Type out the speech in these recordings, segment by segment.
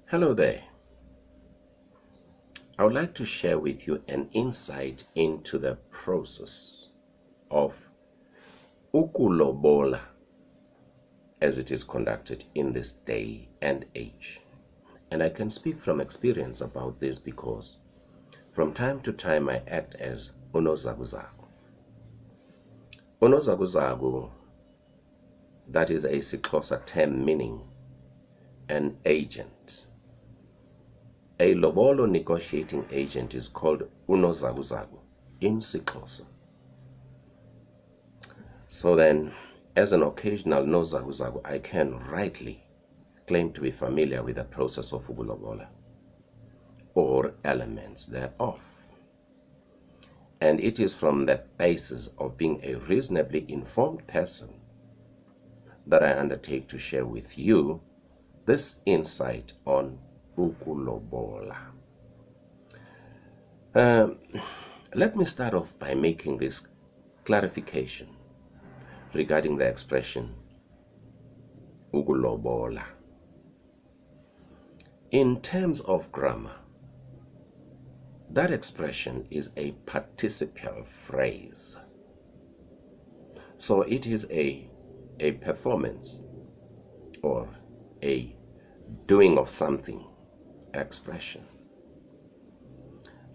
Hello there. I would like to share with you an insight into the process of ukulobola as it is conducted in this day and age. And I can speak from experience about this because from time to time I act as unozakuzaku. Unozakuzaku, that is a siXhosa term meaning an agent. A lobolo negotiating agent is called unozakuzaku in siXhosa. So then, as an occasional nozakuzaku, I can rightly claim to be familiar with the process of ukulobola or elements thereof. And it is from the basis of being a reasonably informed person that I undertake to share with you this insight on ukulobola. Let me start off by making this clarification regarding the expression ukulobola. In terms of grammar, that expression is a participial phrase. So it is a performance or a doing of something expression.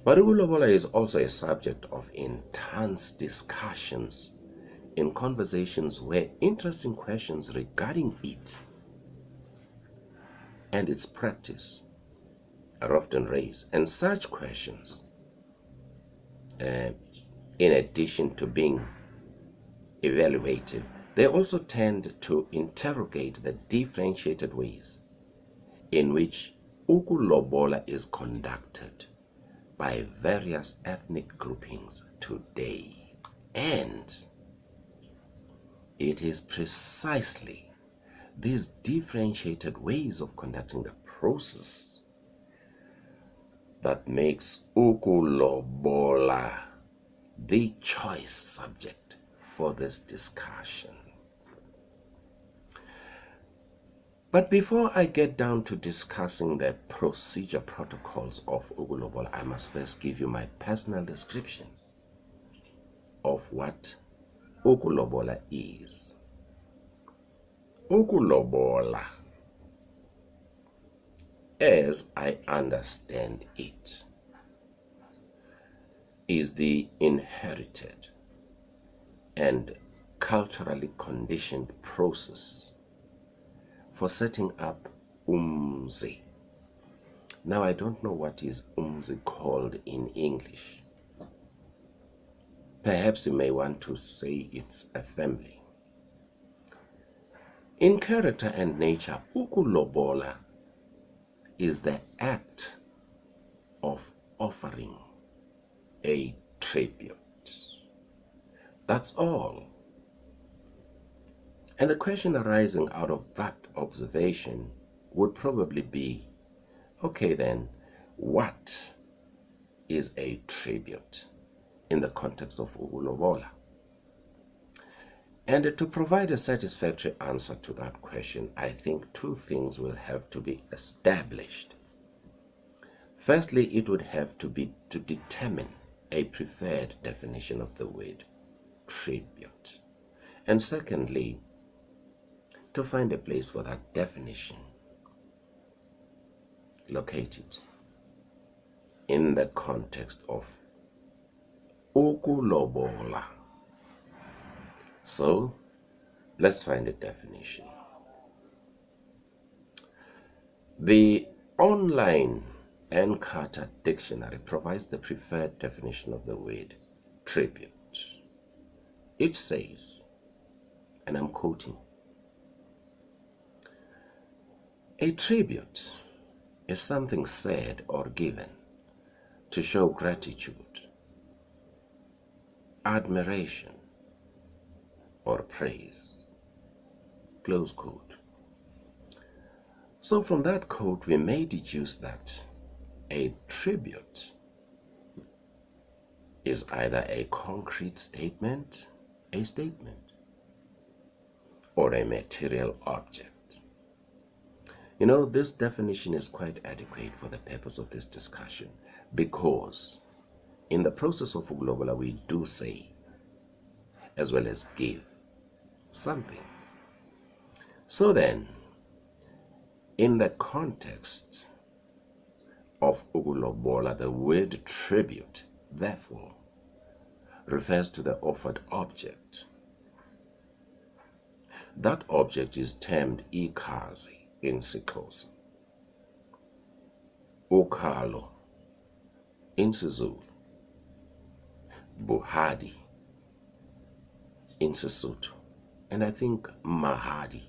But ukulobola is also a subject of intense discussions in conversations where interesting questions regarding it and its practice are often raised. And such questions, in addition to being evaluative, they also tend to interrogate the differentiated ways in which ukulobola is conducted by various ethnic groupings today. And it is precisely these differentiated ways of conducting the process that makes ukulobola the choice subject for this discussion. But before I get down to discussing the procedure protocols of ukulobola, I must first give you my personal description of what ukulobola is. Ukulobola, as I understand it, is the inherited and culturally conditioned process for setting up umzi. Now I don't know what is umzi called in English. Perhaps you may want to say it's a family. In character and nature, ukulobola is the act of offering a tribute. That's all. And the question arising out of that observation would probably be, okay then, what is a tribute in the context of ukulobola? And to provide a satisfactory answer to that question, I think two things will have to be established. Firstly, it would have to be to determine a preferred definition of the word tribute. And secondly, to find a place for that definition located in the context of ukulobola. So, let's find a definition. The online Encarta dictionary provides the preferred definition of the word tribute. It says, and I'm quoting, "A tribute is something said or given to show gratitude, admiration, or praise." Close quote. So from that quote, we may deduce that a tribute is either a concrete statement, or a material object. You know, this definition is quite adequate for the purpose of this discussion because in the process of ukulobola we do say as well as give something. So then, in the context of ukulobola, the word tribute, therefore, refers to the offered object. That object is termed ikazi in Xhosa, ukhalo in Sizulu, buhadi in Sesotho, and I think mahadi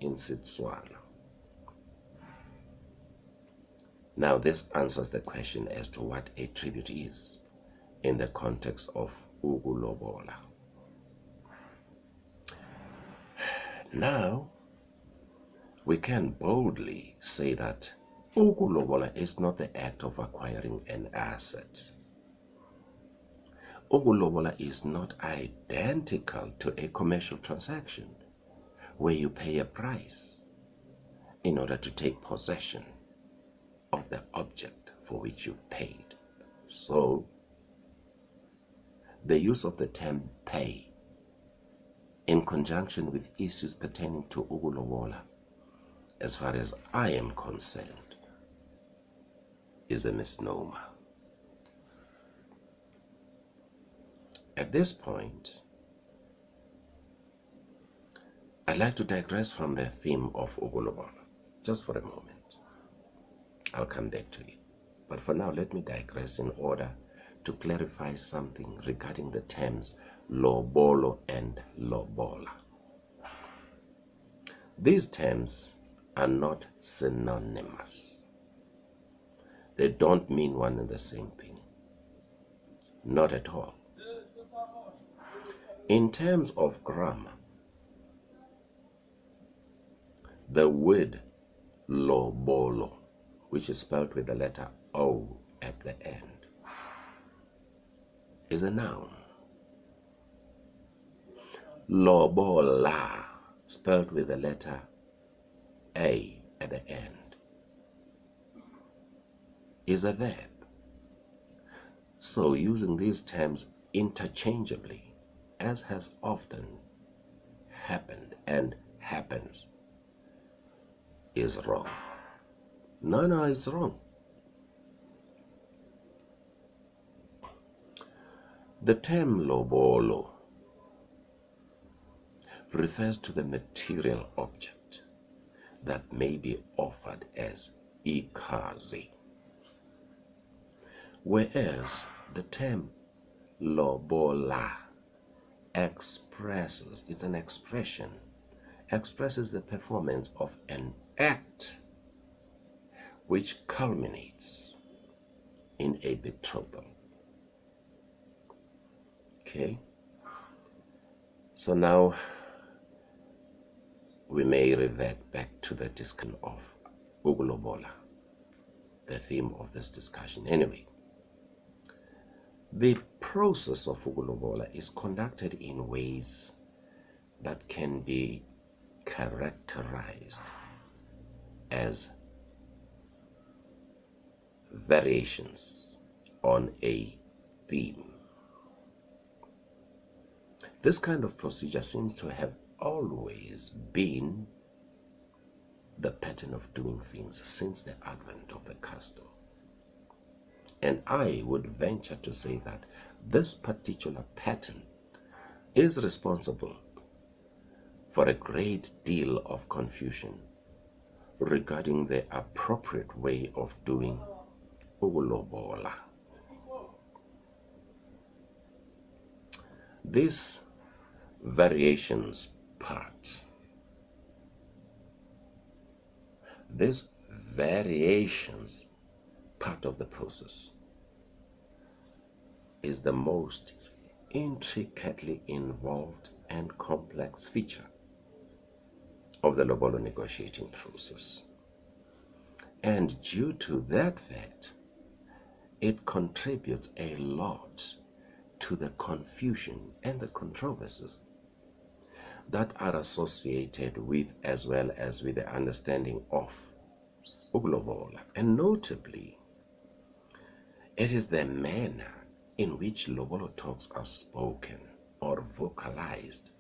in Setswana. Now this answers the question as to what a tribute is in the context of ukulobola. Now, we can boldly say that ukulobola is not the act of acquiring an asset. Ukulobola is not identical to a commercial transaction where you pay a price in order to take possession of the object for which you've paid. So, the use of the term pay in conjunction with issues pertaining to ukulobola, as far as I am concerned, is a misnomer. At this point, I'd like to digress from the theme of ukulobola, just for a moment. I'll come back to it. But for now, let me digress in order to clarify something regarding the terms lobolo and lobola. These terms are not synonymous. They don't mean one and the same thing. Not at all. In terms of grammar, the word lobolo, which is spelled with the letter O at the end, is a noun. Lobola, spelled with the letter A at the end, is a verb. So using these terms interchangeably, as has often happened and happens, is wrong. No, it's wrong. The term lobolo refers to the material object that may be offered as ikazi, whereas the term lobola expresses the performance of an act which culminates in a betrothal. Okay, so now we may revert back to the discussion of ukulobola, the theme of this discussion. Anyway, the process of ukulobola is conducted in ways that can be characterized as variations on a theme. This kind of procedure seems to have always been the pattern of doing things since the advent of the custom. And I would venture to say that this particular pattern is responsible for a great deal of confusion regarding the appropriate way of doing ukulobola. This variations part of the process is the most intricately involved and complex feature of the lobolo negotiating process. And due to that fact, it contributes a lot to the confusion and the controversies that are associated with, as well as with the understanding of, ukulobola, and notably, it is the manner in which lobolo talks are spoken or vocalized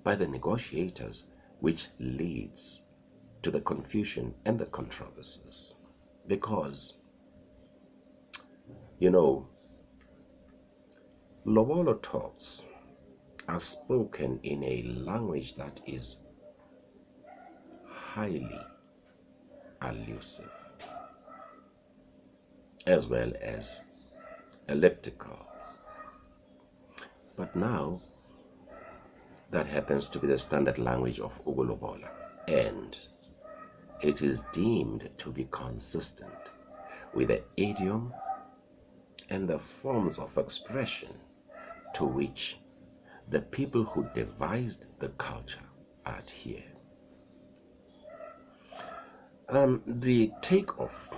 by the negotiators which leads to the confusion and the controversies. Because, you know, lobolo talks are spoken in a language that is highly elusive as well as elliptical. But now, that happens to be the standard language of ukulobola, and it is deemed to be consistent with the idiom and the forms of expression to which the people who devised the culture adhere. The takeoff,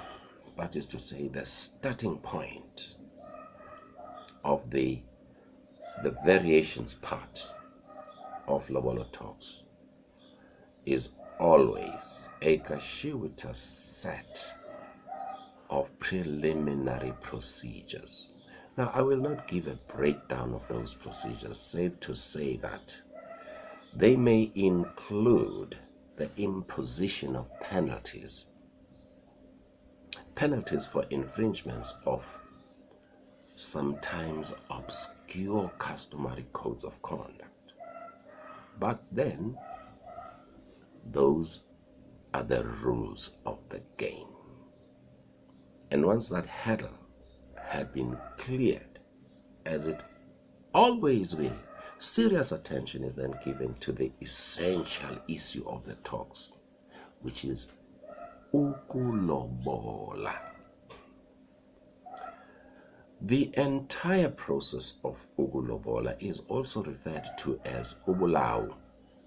that is to say, the starting point of the variations part of lobolo talks is always a gratuitous set of preliminary procedures. Now, I will not give a breakdown of those procedures, save to say that they may include the imposition of penalties for infringements of sometimes obscure customary codes of conduct. But then, those are the rules of the game. And once that hurdle had been cleared, as it always will, serious attention is then given to the essential issue of the talks, which is ukulobola. The entire process of ukulobola is also referred to as ubulawu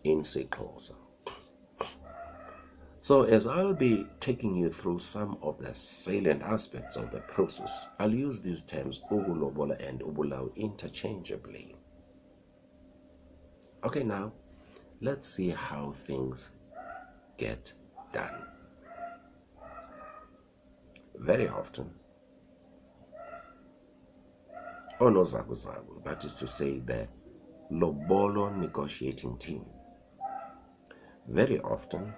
in isiXhosa. So as I'll be taking you through some of the salient aspects of the process, I'll use these terms ukulobola and ubulawu interchangeably. Okay, now let's see how things get done. Very often, onozakuzaku, that is to say the lobolo negotiating team, very often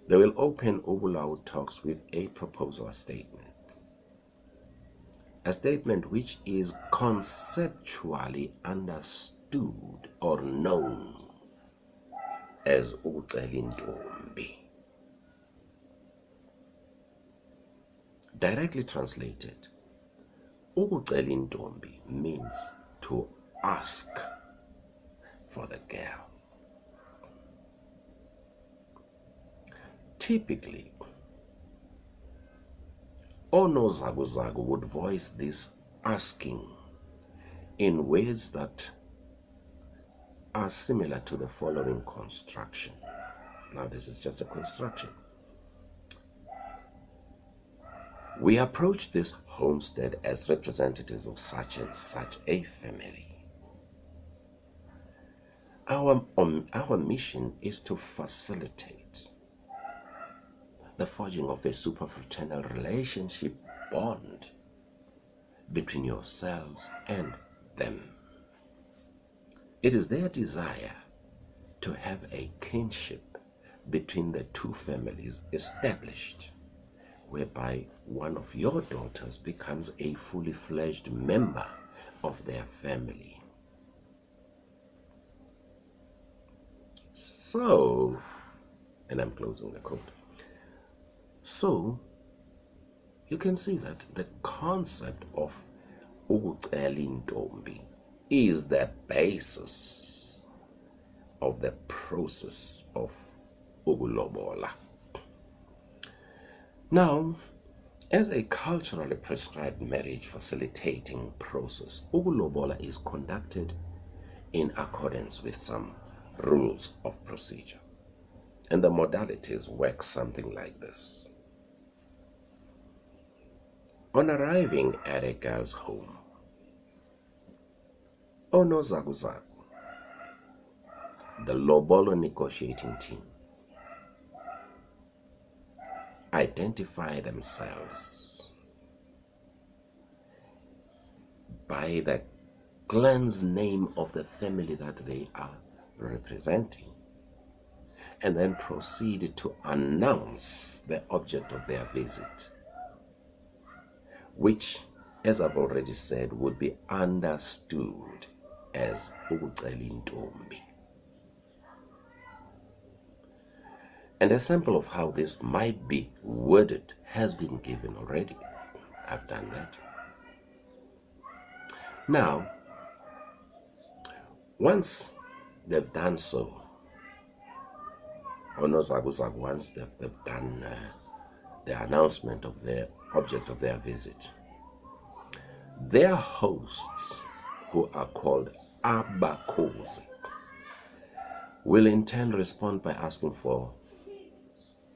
they will open ubulawu talks with a proposal statement. A statement which is conceptually understood or known as ukucela intombi. Directly translated, ukucela intombi means to ask for the girl. Typically, onozakuzaku would voice this asking in ways that are similar to the following construction. Now, this is just a construction. We approach this homestead as representatives of such and such a family. Our mission is to facilitate the forging of a superfraternal relationship bond between yourselves and them. It is their desire to have a kinship between the two families established, whereby one of your daughters becomes a fully fledged member of their family. So, and I'm closing the quote. So, you can see that the concept of ukucela intombi is the basis of the process of ukulobola. Now, as a culturally prescribed marriage facilitating process, ukulobola is conducted in accordance with some rules of procedure. And the modalities work something like this. On arriving at a girl's home, onozakuzaku, the lobolo negotiating team, identify themselves by the clan's name of the family that they are representing, and then proceed to announce the object of their visit, which, as I've already said, would be understood as ukucela intombi. And a sample of how this might be worded has been given already. I've done that. Now, once they've done so, or once they've done the announcement of the object of their visit, their hosts, who are called abakhozi, will in turn respond by asking for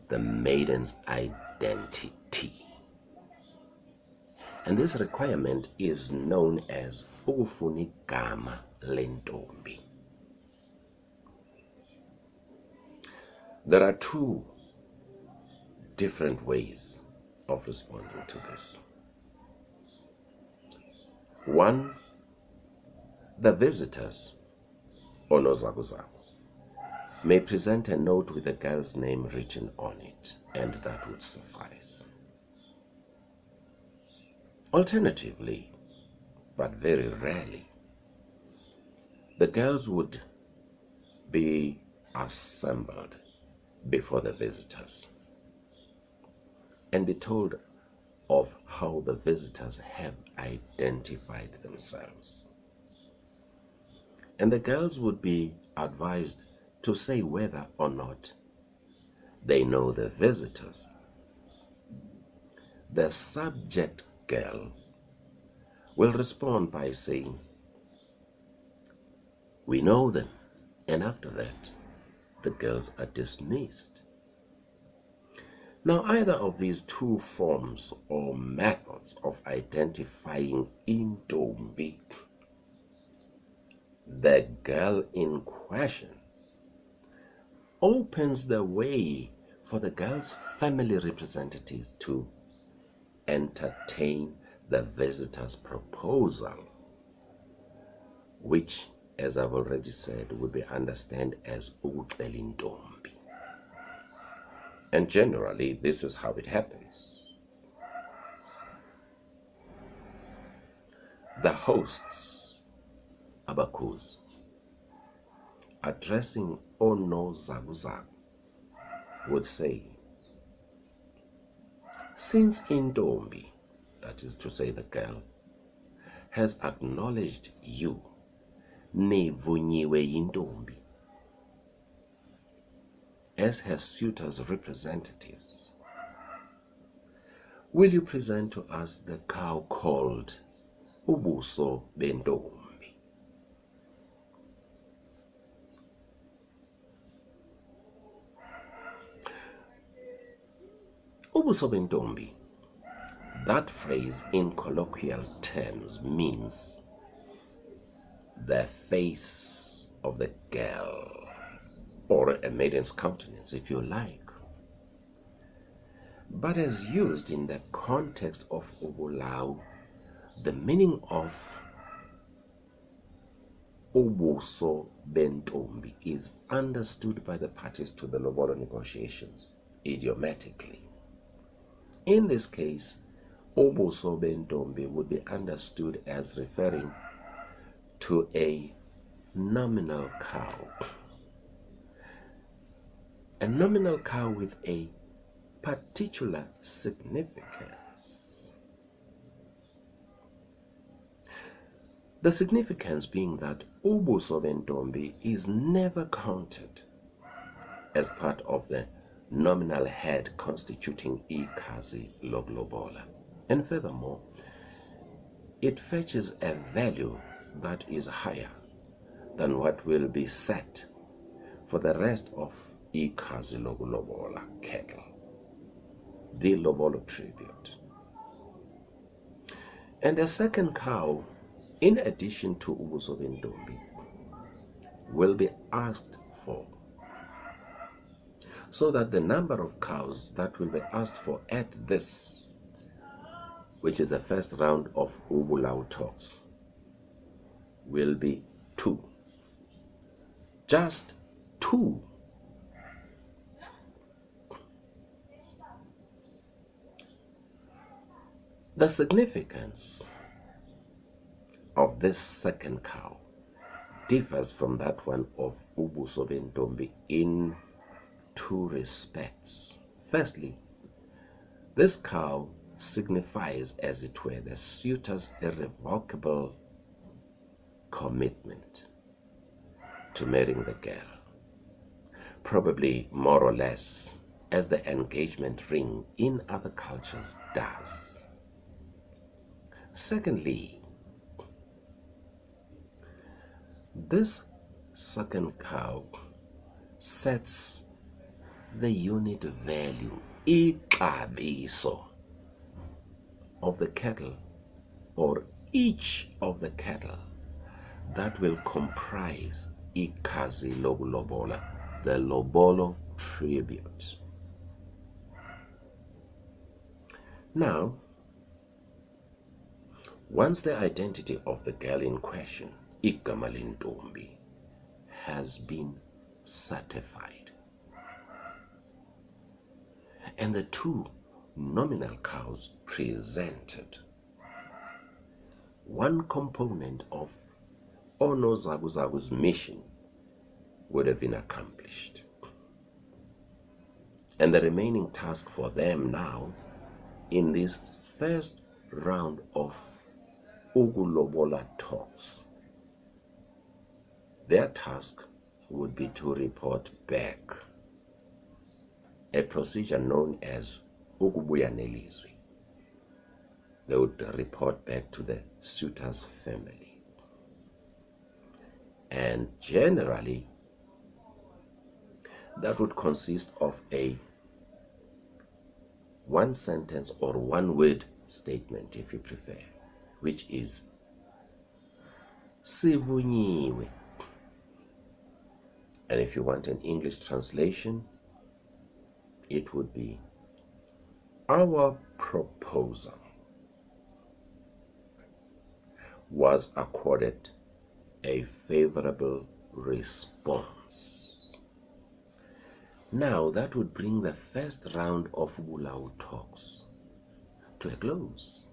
the maiden's identity. And this requirement is known as ukufuna igama lentombi. There are two different ways of responding to this. One, the visitors, or nozakuzaku, may present a note with the girl's name written on it, and that would suffice. Alternatively, but very rarely, the girls would be assembled before the visitors and be told of how the visitors have identified themselves. And the girls would be advised to say whether or not they know the visitors. The subject girl will respond by saying, "We know them," and after that, the girls are dismissed. Now, either of these two forms or methods of identifying intombi, the girl in question, opens the way for the girl's family representatives to entertain the visitor's proposal, which, as I've already said, would be understood as ukucela intombi. And generally, this is how it happens. The hosts, abakhozi, addressing onozakuzaku, would say, "Since intombi," that is to say the girl, "has acknowledged you, nivunyiwe intombi, as her suitor's representatives, will you present to us the cow called ubuso bentombi?" Ubuso bentombi, that phrase in colloquial terms means the face of the girl, or a maiden's countenance, if you like. But as used in the context of ubulawu, the meaning of ubuso bentombi is understood by the parties to the lobola negotiations idiomatically. In this case, ubuso bentombi would be understood as referring to a nominal cow. A nominal cow with a particular significance. The significance being that ubuso bentombi is never counted as part of the nominal head constituting ikhazi lokulobola. And furthermore, it fetches a value that is higher than what will be set for the rest of ikhazi lokulobola cattle, the lobolo tribute. And the second cow, in addition to ubuso bentombi, will be asked for so that the number of cows that will be asked for at this, which is the first round of ukulobola talks, will be 2. Just 2. The significance of this second cow differs from that one of ubuso bentombi in 2 respects. Firstly, this cow signifies, as it were, the suitor's irrevocable commitment to marrying the girl, probably more or less as the engagement ring in other cultures does. Secondly, this second cow sets the unit value, ixabiso, of the cattle, or each of the cattle that will comprise ikhazi lokulobola, the lobolo tribute. Now, once the identity of the girl in question, igama lentombi, has been certified, and the 2 nominal cows presented, one component of onozakuzaku's mission would have been accomplished. And the remaining task for them now, in this first round of ukulobola talks, their task would be to report back, a procedure known as ukubuya nelizwi. They would report back to the suitor's family. And generally, that would consist of a 1-sentence or 1-word statement, if you prefer, which is sivunyiwe. And if you want an English translation, it would be our proposal was accorded a favorable response. Now that would bring the first round of ukulobola talks to a close.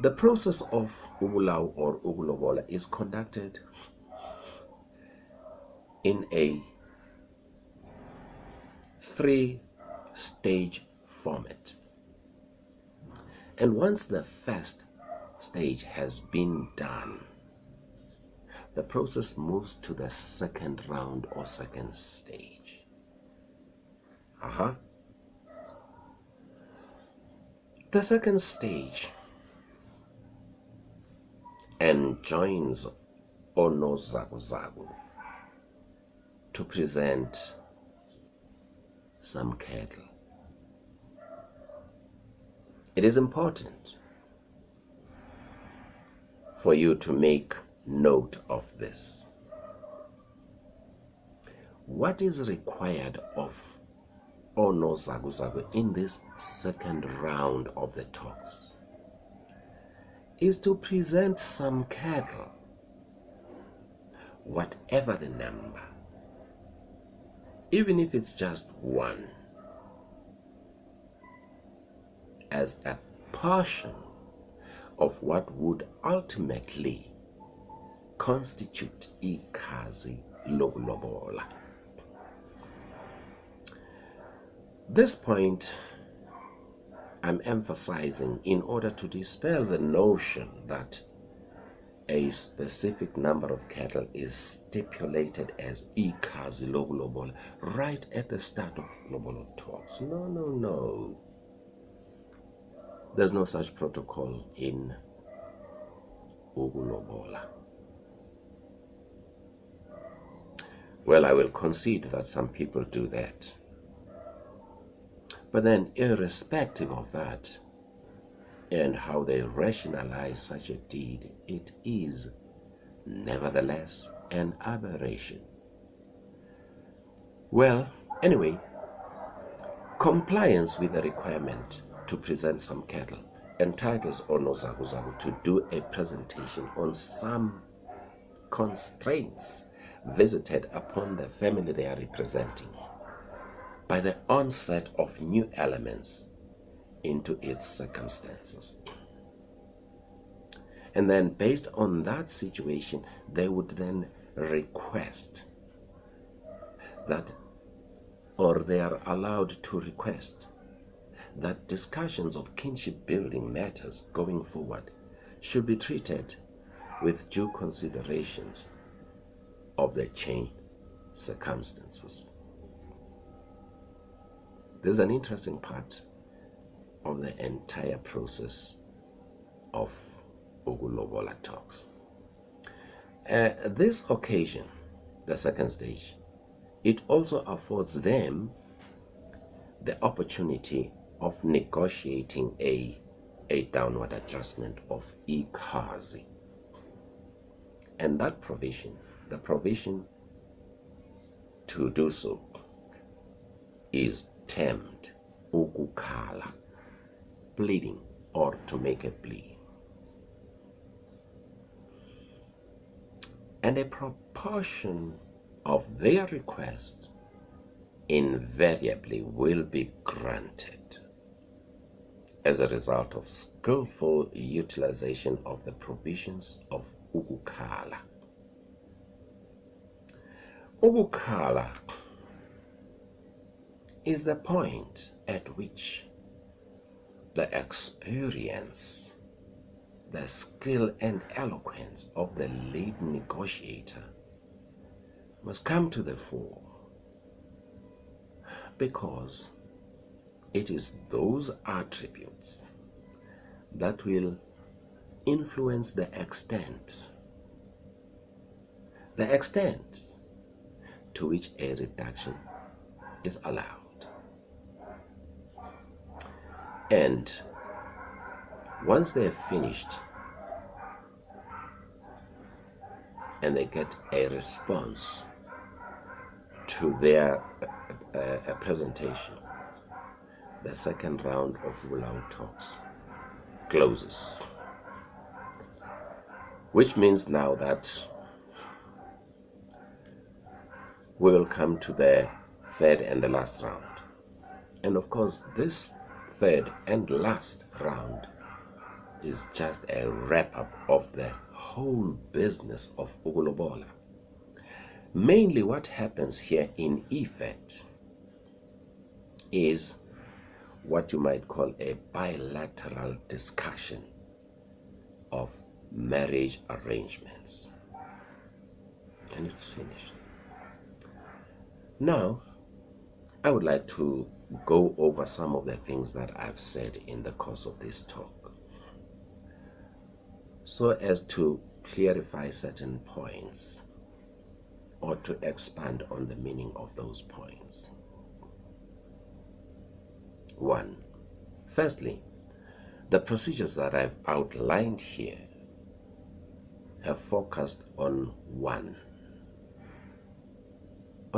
The process of ukulobola or ukulobola is conducted in a 3-stage format. And once the first stage has been done, the process moves to the second round or second stage. The second stage enjoins onozakuzaku to present some cattle. It is important for you to make note of this. What is required of onozakuzaku in this second round of the talks is to present some cattle, whatever the number, even if it's just 1, as a portion of what would ultimately constitute ikhazi lokulobola. This point I'm emphasizing in order to dispel the notion that a specific number of cattle is stipulated as ikhazi lokulobola right at the start of lobola talks. No. There's no such protocol in ukulobola. Well, I will concede that some people do that. But then, irrespective of that and how they rationalize such a deed, it is nevertheless an aberration Well, anyway, compliance with the requirement to present some cattle entitles onozakuzaku to do a presentation on some constraints visited upon the family they are representing by the onset of new elements into its circumstances. And then based on that situation, they would then request that, or they are allowed to request that discussions of kinship building matters going forward should be treated with due considerations of the changed circumstances. This is an interesting part of the entire process of ukulobola talks. This occasion, the second stage, it also affords them the opportunity of negotiating a downward adjustment of ikazi. And that provision, the provision to do so, is termed ukukhala, pleading or to make a plea. And a proportion of their request invariably will be granted as a result of skillful utilization of the provisions of ukukhala. Ukukhala is the point at which the experience, the skill and eloquence of the lead negotiator must come to the fore, because it is those attributes that will influence the extent to which a reduction is allowed. And once they have finished and they get a response to their presentation, the second round of Wulau talks closes, which means now that we will come to the third and the last round. And of course, this third and last round is just a wrap-up of the whole business of ukulobola. Mainly what happens here in effect is what you might call a bilateral discussion of marriage arrangements. And it's finished. Now, I would like to go over some of the things that I've said in the course of this talk, so as to clarify certain points or to expand on the meaning of those points. 1. Firstly, the procedures that I've outlined here have focused on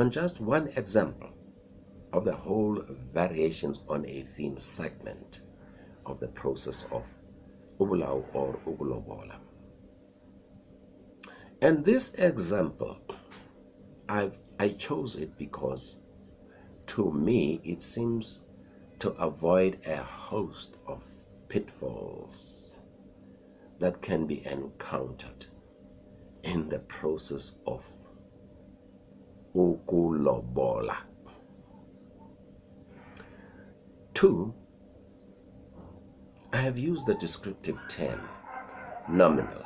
just one example of the whole variations on a theme segment of the process of ubulau or ukulobola. And this example, I chose it because to me it seems to avoid a host of pitfalls that can be encountered in the process of ukulobola. 2, I have used the descriptive term nominal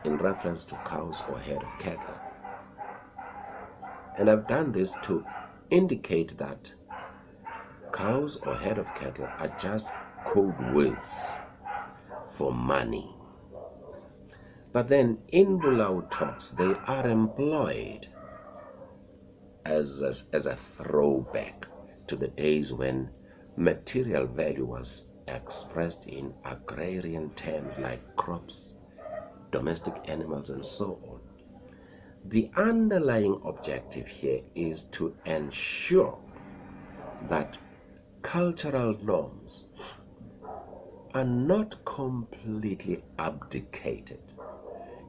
in reference to cows or head of cattle. And I've done this to indicate that cows or head of cattle are just code words for money. But then in Bulau talks, they are employed as a throwback to the days when material value was expressed in agrarian terms like crops, domestic animals, and so on. The underlying objective here is to ensure that cultural norms are not completely abdicated,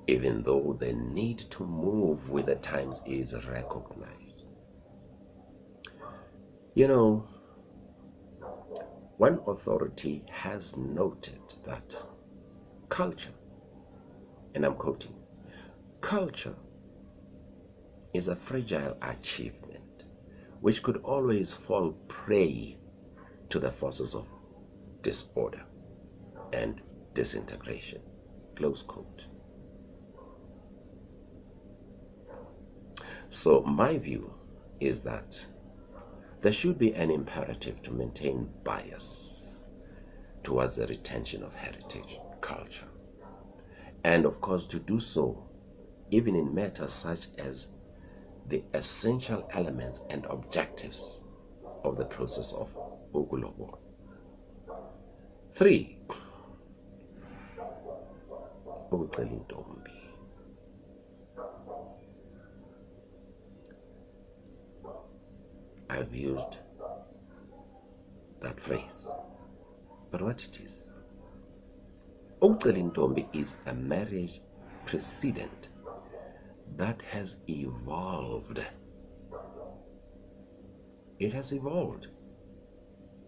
even though the need to move with the times is recognized. You know, one authority has noted that culture, and I'm quoting, culture is a fragile achievement which could always fall prey to the forces of disorder and disintegration. Close quote. So my view is that there should be an imperative to maintain bias towards the retention of heritage culture. And of course, to do so, even in matters such as the essential elements and objectives of the process of ukulobola. 3, ukucela intombi. I've used that phrase, but what it is? Ukucela intombi is a marriage precedent that has evolved. It has evolved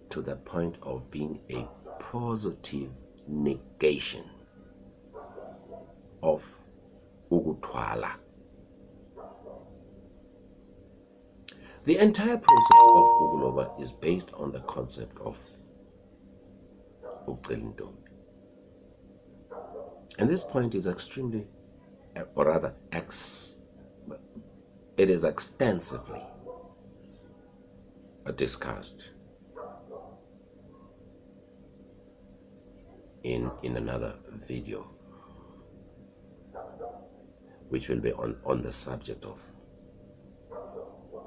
to the point of being a positive negation of ukuthwala. The entire process of ukulobola is based on the concept of ukucela intombi. And this point is extremely, or rather, it is extensively discussed in another video, which will be on the subject of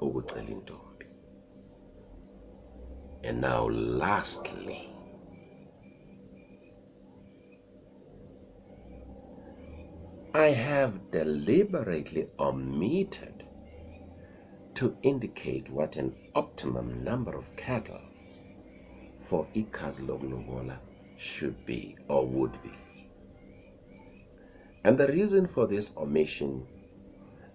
ukucela intombi. And now lastly, I have deliberately omitted to indicate what an optimum number of cattle for ikhazi lokulobola should be or would be. And the reason for this omission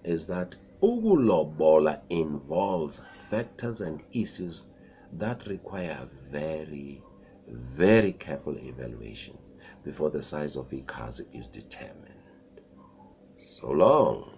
is that ukulobola involves factors and issues that require very, very careful evaluation before the size of ikhazi is determined. So long.